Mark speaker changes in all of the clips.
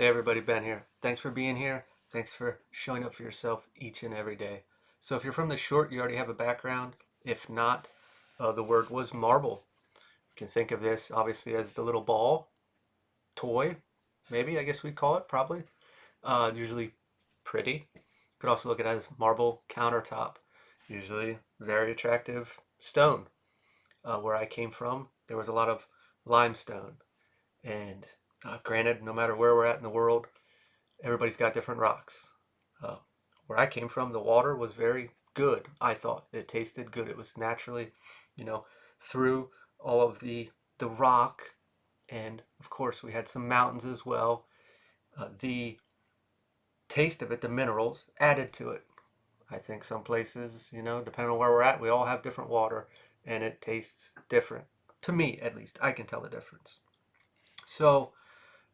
Speaker 1: Hey everybody, Ben here. Thanks for being here. Thanks for showing up for yourself each and every day. So if you're from the short, you already have a background. If not, the word was marble. You can think of this obviously as the little ball, toy, maybe I guess we'd call it, probably. Usually pretty. You could also look at it as marble countertop. Usually very attractive stone. Where I came from, there was a lot of limestone. And granted, no matter where we're at in the world, everybody's got different rocks. Uh, where I came from, the water was very good. I thought it tasted good. It was naturally, you know, through all of the rock, and of course we had some mountains as well. The taste of it, the minerals added to it. I think some places, depending on where we're at, we all have different water, and it tastes different. To me, at least, I can tell the difference. So,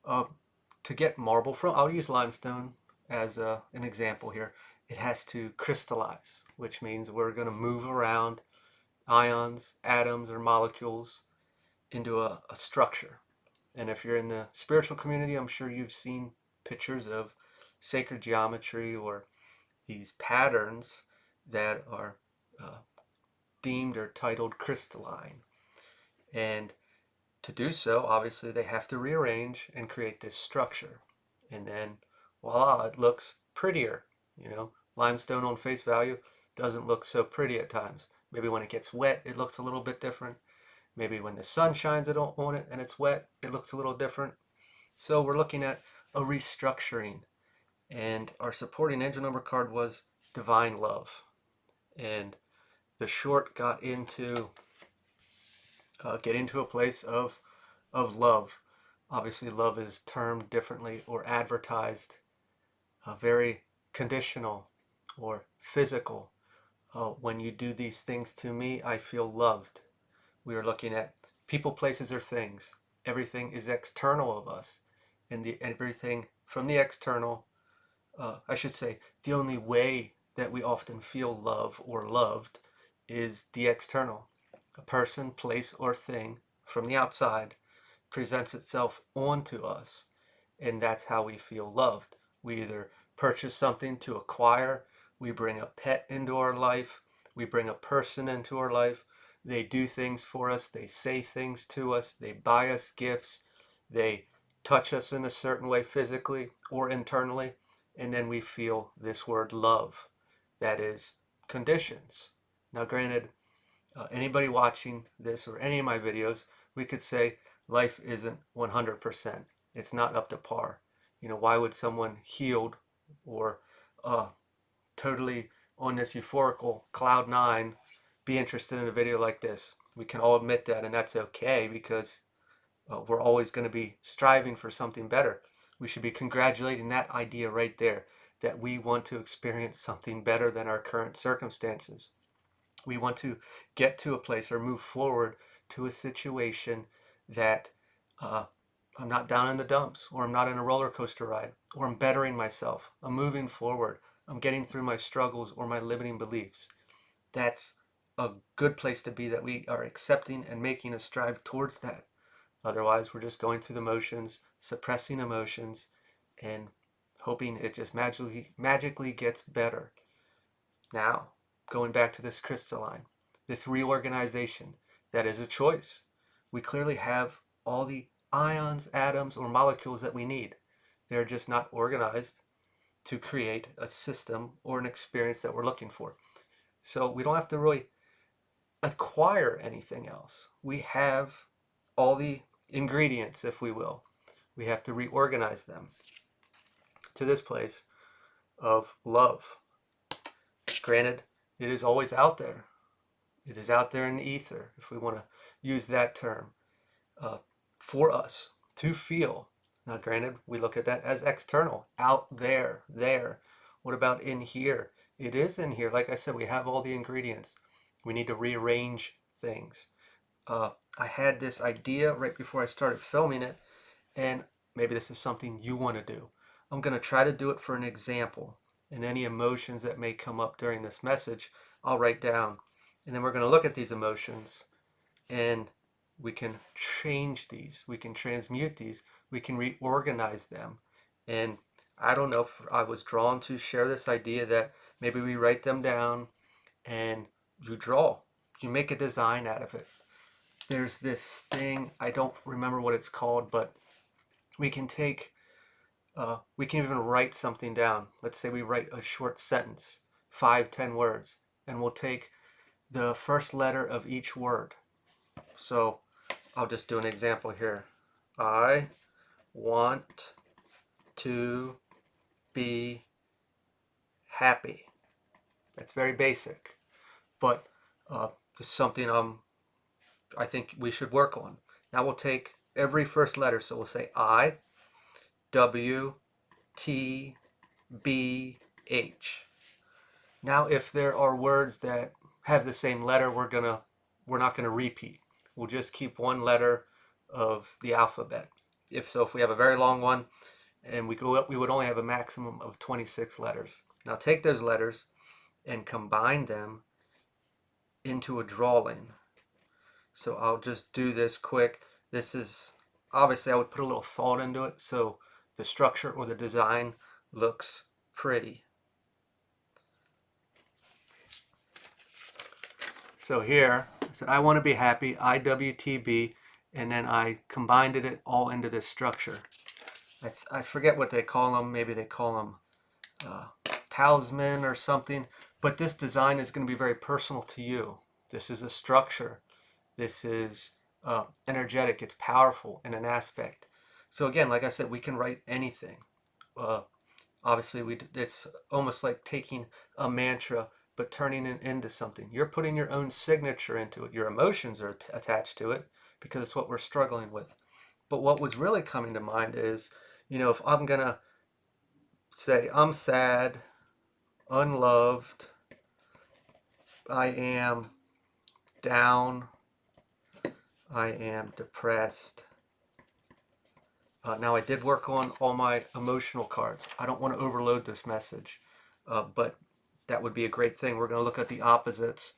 Speaker 1: uh, to get marble from, I'll use limestone as an example here. It has to crystallize, which means we're going to move around ions, atoms, or molecules into a structure. And if you're in the spiritual community, I'm sure you've seen pictures of sacred geometry or these patterns that are uh, deemed or titled crystalline. And to do so, obviously, they have to rearrange and create this structure. And then, voila, it looks prettier. Limestone on face value doesn't look so pretty at times. Maybe when it gets wet, it looks a little bit different. Maybe when the sun shines on it and it's wet, it looks a little different. So we're looking at a restructuring. And our supporting angel number card was divine love. And the short get into a place of love. Obviously, love is termed differently or advertised, very conditional or physical. When you do these things to me, I feel loved. We are looking at people, places, or things. Everything is external of us, and everything from the external. I should say the only way that we often feel love or loved is the external. A person, place, or thing from the outside presents itself onto us, and that's how we feel loved. We either purchase something to acquire, we bring a pet into our life, we bring a person into our life. They do things for us, they say things to us, they buy us gifts, they touch us in a certain way physically or internally, and then we feel this word love. That is conditions. Now, granted, anybody watching this or any of my videos, we could say life isn't 100%. It's not up to par. Why would someone healed or uh, totally on this euphorical cloud nine be interested in a video like this? We can all admit that, and that's okay because we're always going to be striving for something better. We should be congratulating that idea right there, that we want to experience something better than our current circumstances. We want to get to a place or move forward to a situation that uh, I'm not down in the dumps, or I'm not in a roller coaster ride, or I'm bettering myself. I'm moving forward. I'm getting through my struggles or my limiting beliefs. That's a good place to be, that we are accepting and making a strive towards that. Otherwise, we're just going through the motions, suppressing emotions, and hoping it just magically gets better. Now, going back to this crystalline, this reorganization, that is a choice. We clearly have all the ions, atoms, or molecules that we need. They're just not organized to create a system or an experience that we're looking for. So we don't have to really acquire anything else. We have all the ingredients, if we will. We have to reorganize them to this place of love. Granted, it is always out there. It is out there in the ether, if we want to use that term, uh, for us to feel. Now, granted, we look at that as external, out there, there. What about in here? It is in here. Like I said, we have all the ingredients. We need to rearrange things. I had this idea right before I started filming it, and maybe this is something you want to do. I'm going to try to do it for an example, and any emotions that may come up during this message, I'll write down. And then we're going to look at these emotions, and we can change these, we can transmute these, we can reorganize them, And I don't know if I was drawn to share this idea that maybe we write them down and you draw, you make a design out of it. There's this thing, I don't remember what it's called, but we can take, we can even write something down. Let's say we write a short sentence, 5, 10 words, and we'll take the first letter of each word. So I'll just do an example here. I want to be happy. That's very basic, but just something I think we should work on. Now we'll take every first letter. So we'll say I, W, T, B, H. Now if there are words that have the same letter, we're not gonna repeat. We'll just keep one letter of the alphabet. If we have a very long one and we would only have a maximum of 26 letters. Now take those letters and combine them into a drawing. So I'll just do this quick. This is, obviously I would put a little thought into it so the structure or the design looks pretty. So here, I said I want to be happy, IWTB, and then I combined it all into this structure. I forget what they call them. Maybe they call them talisman or something. But this design is going to be very personal to you. This is a structure. This is energetic. It's powerful in an aspect. So again, like I said, we can write anything. Obviously, it's almost like taking a mantra but turning it into something. You're putting your own signature into it. Your emotions are attached to it because it's what we're struggling with. But what was really coming to mind is, if I'm going to say I'm sad, unloved, I am down, I am depressed. Now I did work on all my emotional cards. I don't want to overload this message, but that would be a great thing. We're going to look at the opposites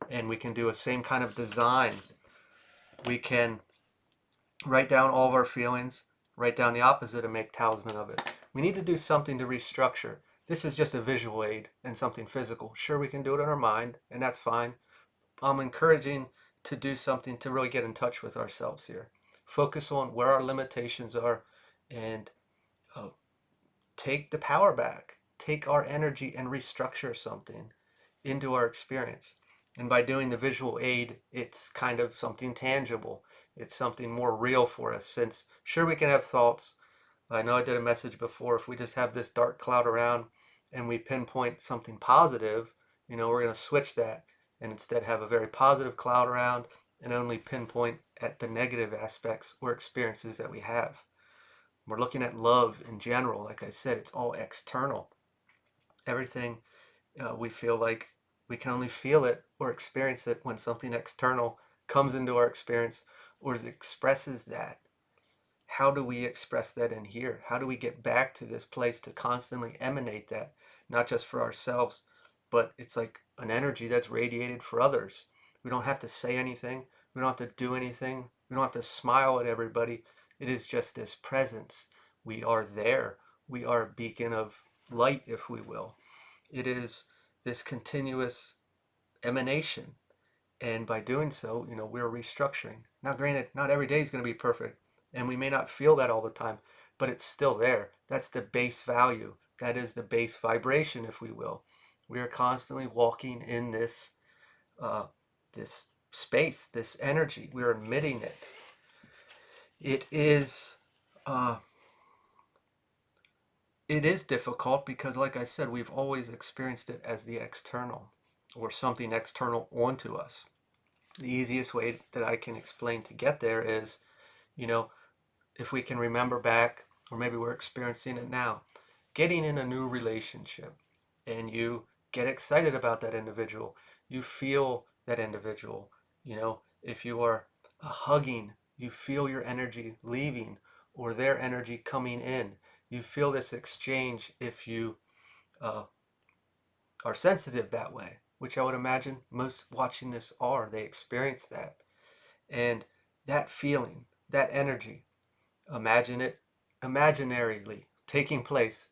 Speaker 1: and we can do a same kind of design. We can write down all of our feelings, write down the opposite and make talisman of it. We need to do something to restructure. This is just a visual aid and something physical. Sure, we can do it in our mind and that's fine. I'm encouraging to do something to really get in touch with ourselves here. Focus on where our limitations are and take the power back. Take our energy and restructure something into our experience. And by doing the visual aid, it's kind of something tangible. It's something more real for us, since sure we can have thoughts. I know I did a message before, if we just have this dark cloud around and we pinpoint something positive, we're going to switch that and instead have a very positive cloud around and only pinpoint at the negative aspects or experiences that we have. We're looking at love in general. Like I said, it's all external. Everything we feel like we can only feel it or experience it when something external comes into our experience or expresses that. How do we express that in here? How do we get back to this place to constantly emanate that, not just for ourselves, but it's like an energy that's radiated for others. We don't have to say anything. We don't have to do anything. We don't have to smile at everybody. It is just this presence. We are there. We are a beacon of light, if we will. It is this continuous emanation. And by doing so, we're restructuring. Now, granted, not every day is going to be perfect, and we may not feel that all the time, but it's still there. That's the base value. That is the base vibration, if we will. We are constantly walking in this this space, this energy. We are emitting it. It is difficult because, like I said, we've always experienced it as the external or something external onto us. The easiest way that I can explain to get there is, if we can remember back, or maybe we're experiencing it now, getting in a new relationship and you get excited about that individual, you feel that individual. If you are hugging, you feel your energy leaving or their energy coming in. You feel this exchange if you are sensitive that way, which I would imagine most watching this are. They experience that. And that feeling, that energy, imagine it imaginarily taking place.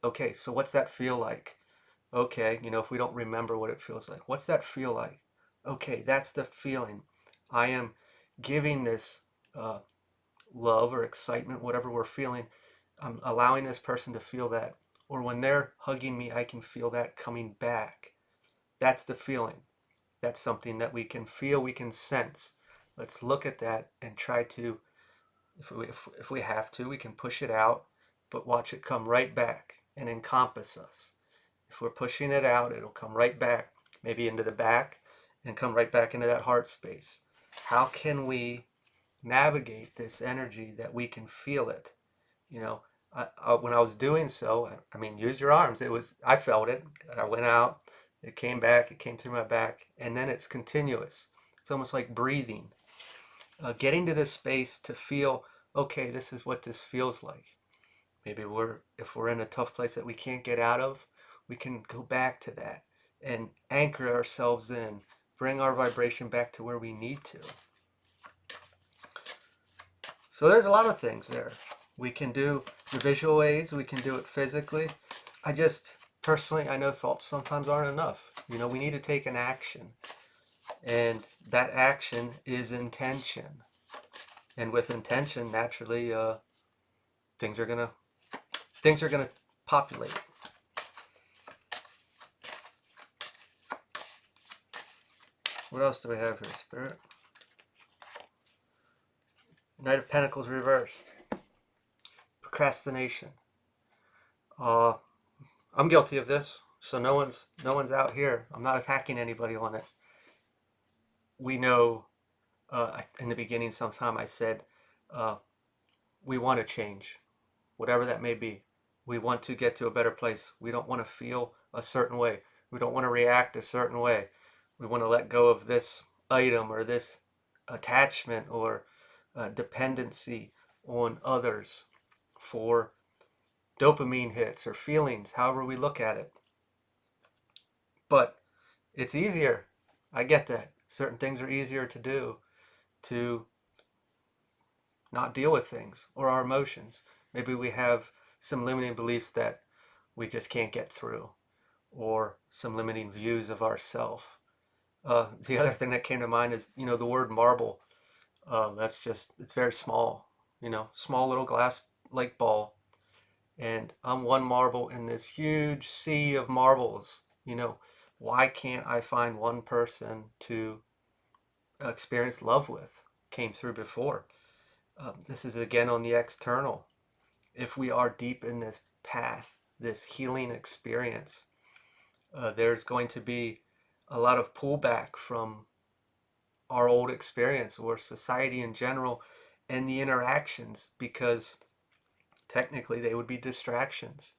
Speaker 1: Okay, so what's that feel like? Okay, if we don't remember what it feels like, what's that feel like? Okay, that's the feeling. I am giving this uh, love or excitement, whatever we're feeling. I'm allowing this person to feel that. Or when they're hugging me, I can feel that coming back. That's the feeling. That's something that we can feel, we can sense. Let's look at that and try to, if we have to, we can push it out, but watch it come right back and encompass us. If we're pushing it out, it'll come right back, maybe into the back, and come right back into that heart space. How can we navigate this energy that we can feel it? You know, when I was doing so, I mean, use your arms. I felt it. I went out, it came back, it came through my back, and then it's continuous. It's almost like breathing. Getting to this space to feel, okay, this is what this feels like. Maybe if we're in a tough place that we can't get out of, we can go back to that and anchor ourselves in, bring our vibration back to where we need to. So there's a lot of things there. We can do the visual aids, we can do it physically. Personally, I know thoughts sometimes aren't enough. We need to take an action. And that action is intention. And with intention, naturally, things are gonna populate. What else do we have here, Spirit? Knight of Pentacles reversed. Procrastination. I'm guilty of this, so no one's out here. I'm not attacking anybody on it. We know, in the beginning sometime I said, we want to change, whatever that may be. We want to get to a better place. We don't want to feel a certain way. We don't want to react a certain way. We want to let go of this item or this attachment or dependency on others for dopamine hits or feelings, however we look at it. But it's easier. I get that. Certain things are easier to do, to not deal with things or our emotions. Maybe we have some limiting beliefs that we just can't get through, or some limiting views of ourself. The other thing that came to mind is, the word marble. It's very small, small little glass like ball. And I'm one marble in this huge sea of marbles. Why can't I find one person to experience love with? Came through before. This is again on the external. If we are deep in this path, this healing experience, there's going to be a lot of pullback from our old experience or society in general and the interactions, because technically they would be distractions.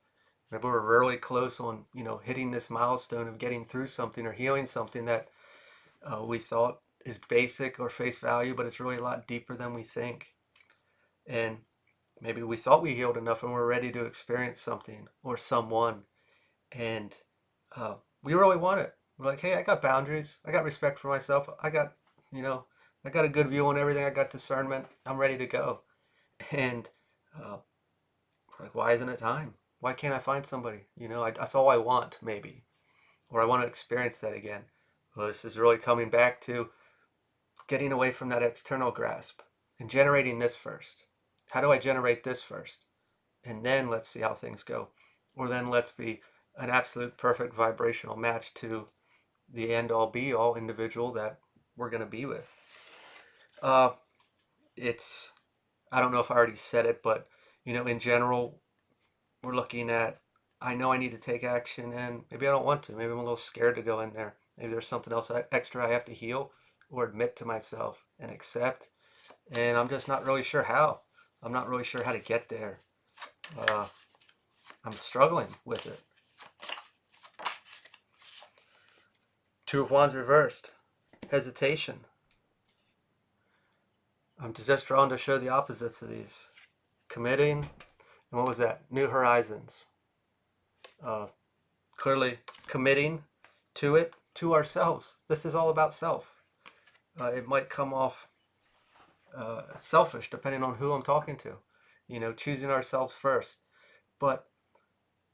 Speaker 1: Maybe we're really close on, hitting this milestone of getting through something or healing something that we thought is basic or face value, but it's really a lot deeper than we think. And maybe we thought we healed enough and we're ready to experience something or someone. And we really want it. We're like, hey, I got boundaries. I got respect for myself. I got a good view on everything. I got discernment. I'm ready to go. And like, why isn't it time? Why can't I find somebody? That's all I want, maybe. Or I want to experience that again. Well, this is really coming back to getting away from that external grasp and generating this first. How do I generate this first? And then let's see how things go. Or then let's be an absolute perfect vibrational match to the end all be all individual that we're going to be with. It's, I don't know if I already said it, but in general, we're looking at, I know I need to take action and maybe I don't want to. Maybe I'm a little scared to go in there. Maybe there's something else extra I have to heal or admit to myself and accept. And I'm just not really sure how. I'm not really sure how to get there. I'm struggling with it. Two of Wands reversed. Hesitation. I'm just drawn to show the opposites of these. Committing, and what was that? New horizons. Clearly committing to it, to ourselves. This is all about self. It might come off selfish depending on who I'm talking to. Choosing ourselves first. But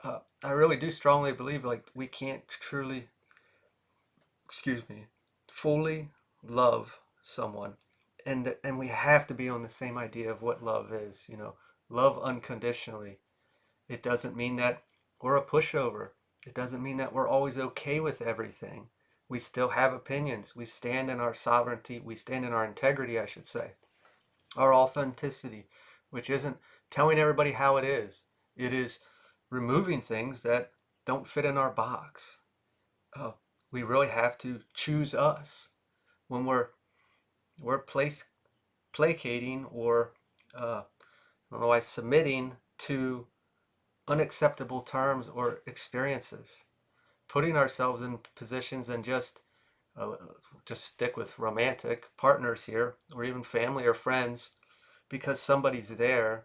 Speaker 1: I really do strongly believe like we can't truly, excuse me, fully love someone, and we have to be on the same idea of what love is. Love unconditionally. It doesn't mean that we're a pushover. It doesn't mean that we're always okay with everything. We still have opinions. We stand in our sovereignty. We stand in our integrity, I should say. Our authenticity, which isn't telling everybody how it is. It is removing things that don't fit in our box. Oh, we really have to choose us when we're placating or I don't know why submitting to unacceptable terms or experiences, putting ourselves in positions and just stick with romantic partners here, or even family or friends, because somebody's there,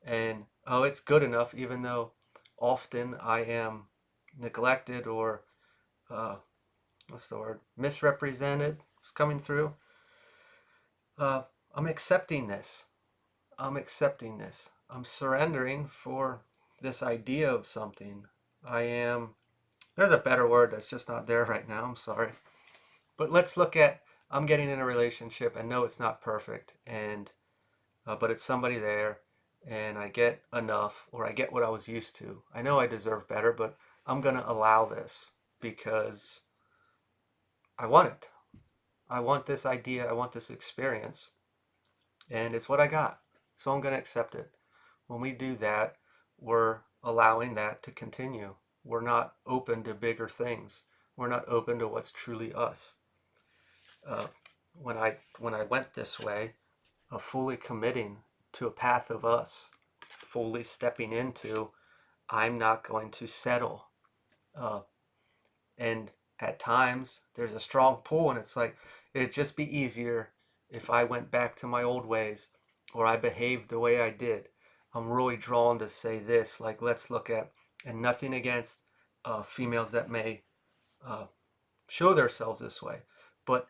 Speaker 1: and oh, it's good enough, even though often I am neglected or what's the word, misrepresented is coming through. Uh, I'm accepting this. I'm accepting this. I'm surrendering for this idea of something. I am, there's a better word that's just not there right now. I'm sorry. But let's look at, I'm getting in a relationship and no, it's not perfect. But it's somebody there and I get enough or I get what I was used to. I know I deserve better, but I'm going to allow this because I want it. I want this idea. I want this experience. And it's what I got. So I'm going to accept it. When we do that, we're allowing that to continue. We're not open to bigger things. We're not open to what's truly us. Uh, when I went this way, of fully committing to a path of us, fully stepping into, I'm not going to settle. Uh, and at times, there's a strong pull, and it's like, it'd just be easier if I went back to my old ways or I behaved the way I did. I'm really drawn to say this, like, let's look at, and nothing against females that may uh, show themselves this way. But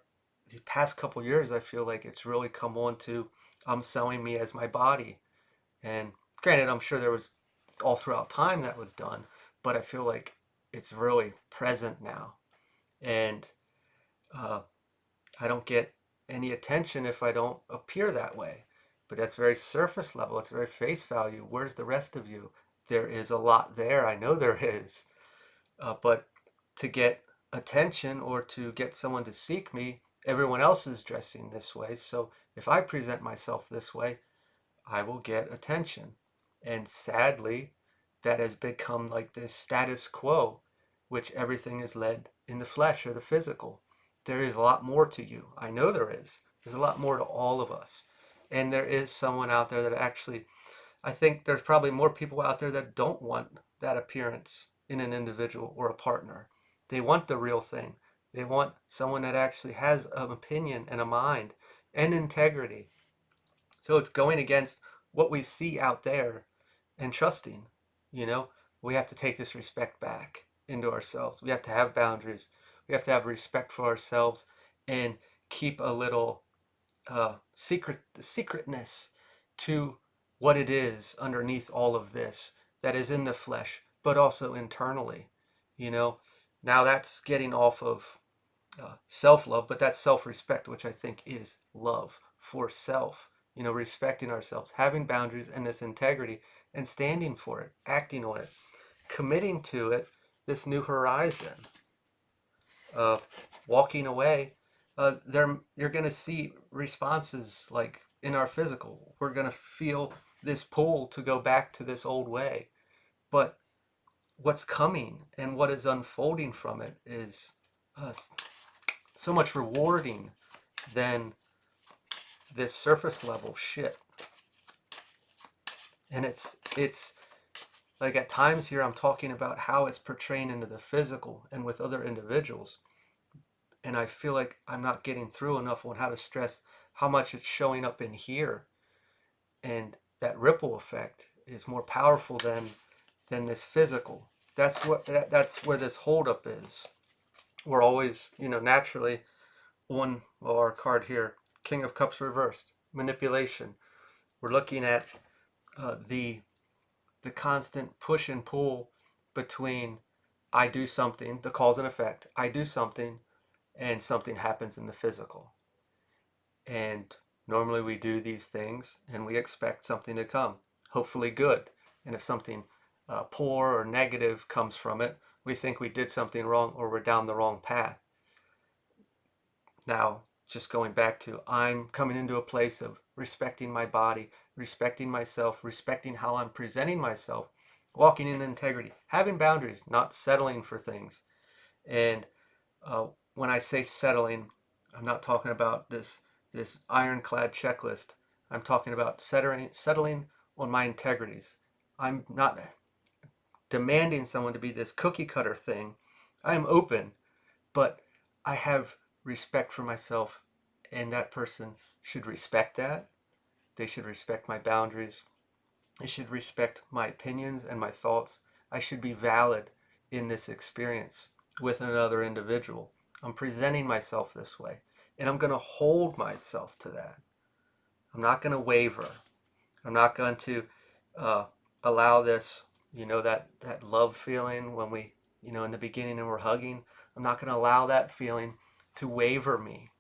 Speaker 1: the past couple years, I feel like it's really come on to selling me as my body. And granted, I'm sure there was all throughout time that was done, but I feel like it's really present now. And uh, I don't get any attention if I don't appear that way. But that's very surface level. It's very face value. Where's the rest of you? There is a lot there. I know there is. But to get attention or to get someone to seek me, everyone else is dressing this way. So if I present myself this way, I will get attention. And sadly, that has become like this status quo, which everything is led in the flesh or the physical. There is a lot more to you. I know there is. There's a lot more to all of us. And there is someone out there that actually, I think there's probably more people out there that don't want that appearance in an individual or a partner. They want the real thing. They want someone that actually has an opinion and a mind and integrity. So it's going against what we see out there and trusting. You know, we have to take this respect back into ourselves. We have to have boundaries. We have to have respect for ourselves and keep a little secretness to what it is underneath all of this that is in the flesh, but also internally. You know, now that's getting off of self love, but that's self respect, which I think is love for self. You know, respecting ourselves, having boundaries and this integrity, and standing for it, acting on it, committing to it, this new horizon, uh, walking away. There, you're going to see responses like in our physical. We're going to feel this pull to go back to this old way. But what's coming and what is unfolding from it is uh, so much rewarding than this surface level shit. And it's like at times here I'm talking about how it's portraying into the physical and with other individuals. And I feel like I'm not getting through enough on how to stress how much it's showing up in here. And that ripple effect is more powerful than this physical. That's where this holdup is. We're always, naturally on, well, our card here, King of Cups reversed, manipulation. We're looking at the the constant push and pull between I do something, the cause and effect, I do something, and something happens in the physical. And normally we do these things and we expect something to come, hopefully good. And if something poor or negative comes from it, we think we did something wrong or we're down the wrong path. Now, just going back to, I'm coming into a place of respecting my body, respecting myself, respecting how I'm presenting myself, walking in integrity, having boundaries, not settling for things. And uh, when I say settling, I'm not talking about this ironclad checklist. I'm talking about settling on my integrities. I'm not demanding someone to be this cookie cutter thing. I'm open, but I have respect for myself, and that person should respect that. They should respect my boundaries. They should respect my opinions and my thoughts. I should be valid in this experience with another individual. I'm presenting myself this way, and I'm going to hold myself to that. I'm not going to waver. I'm not going to uh, allow this, that love feeling when we, in the beginning and we're hugging. I'm not going to allow that feeling to waver me,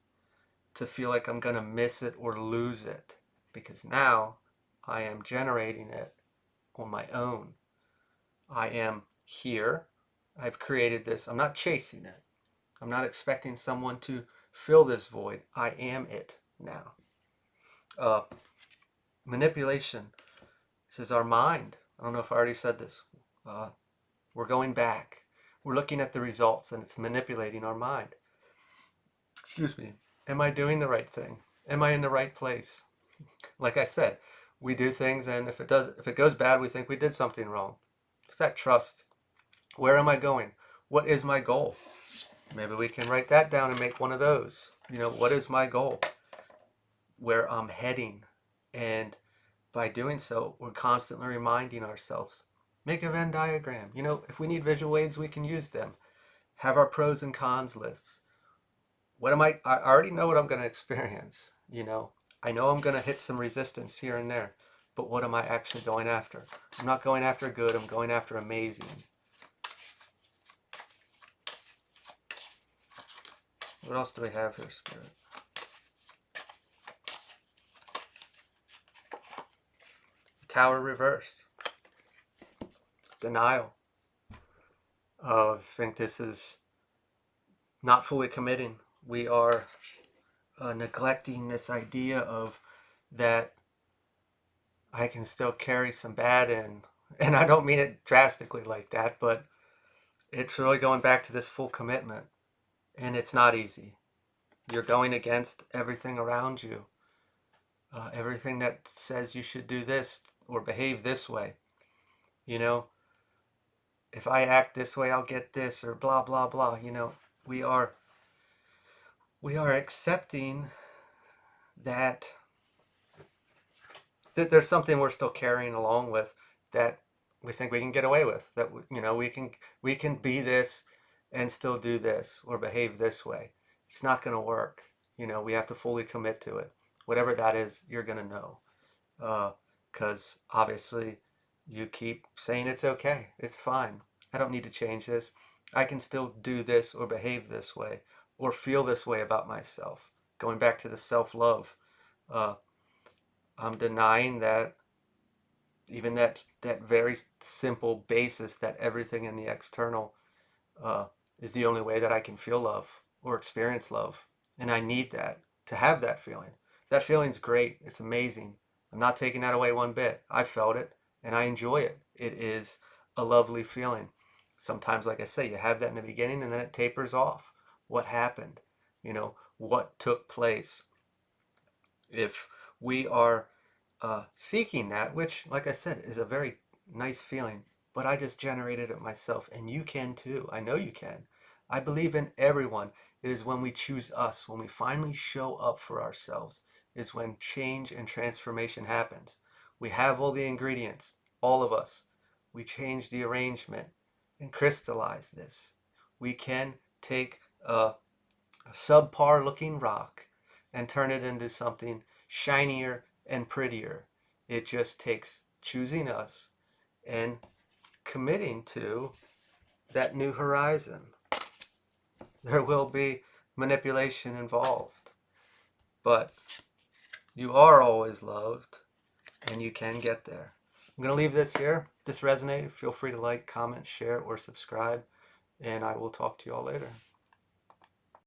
Speaker 1: to feel like I'm going to miss it or lose it, because now I am generating it on my own. I am here. I've created this. I'm not chasing it. I'm not expecting someone to fill this void. I am it now. Uh, Manipulation. This is our mind. I don't know if I already said this. Uh, we're going back. We're looking at the results and it's manipulating our mind. Excuse me. Am I doing the right thing? Am I in the right place? Like I said, we do things, and if it goes bad, we think we did something wrong. It's that trust. Where am I going? What is my goal? Maybe we can write that down and make one of those. What is my goal? Where I'm heading. And by doing so, we're constantly reminding ourselves. Make a Venn diagram. If we need visual aids, we can use them. Have our pros and cons lists. I already know what I'm going to experience. I know I'm going to hit some resistance here and there. But what am I actually going after? I'm not going after good, I'm going after amazing. What else do we have here, Spirit? Tower reversed. Denial. I think this is not fully committing. We are neglecting this idea of that I can still carry some bad in. And I don't mean it drastically like that, but it's really going back to this full commitment. And it's not easy. You're going against everything around you. Everything that says you should do this or behave this way. If I act this way, I'll get this, or blah, blah, blah. We are accepting that there's something we're still carrying along with that we think we can get away with, that we can be this and still do this or behave this way. It's not going to work. We have to fully commit to it. Whatever that is, you're going to know, because obviously you keep saying it's okay, it's fine, I don't need to change this, I can still do this or behave this way or feel this way about myself. Going back to the self-love, uh, I'm denying that, even that very simple basis, that everything in the external uh, is the only way that I can feel love or experience love. And I need that to have that feeling. That feeling's great. It's amazing. I'm not taking that away one bit. I felt it and I enjoy it. It is a lovely feeling. Sometimes, like I say, you have that in the beginning and then it tapers off. What happened? What took place? If we are seeking that, which, like I said, is a very nice feeling, but I just generated it myself, and you can too. I know you can. I believe in everyone. It is when we choose us, when we finally show up for ourselves, is when change and transformation happens. We have all the ingredients, all of us. We change the arrangement and crystallize this. We can take a subpar looking rock and turn it into something shinier and prettier. It just takes choosing us and committing to that new horizon. There will be manipulation involved, but you are always loved and you can get there. I'm going to leave this here. If this resonated, feel free to like, comment, share, or subscribe, and I will talk to you all later.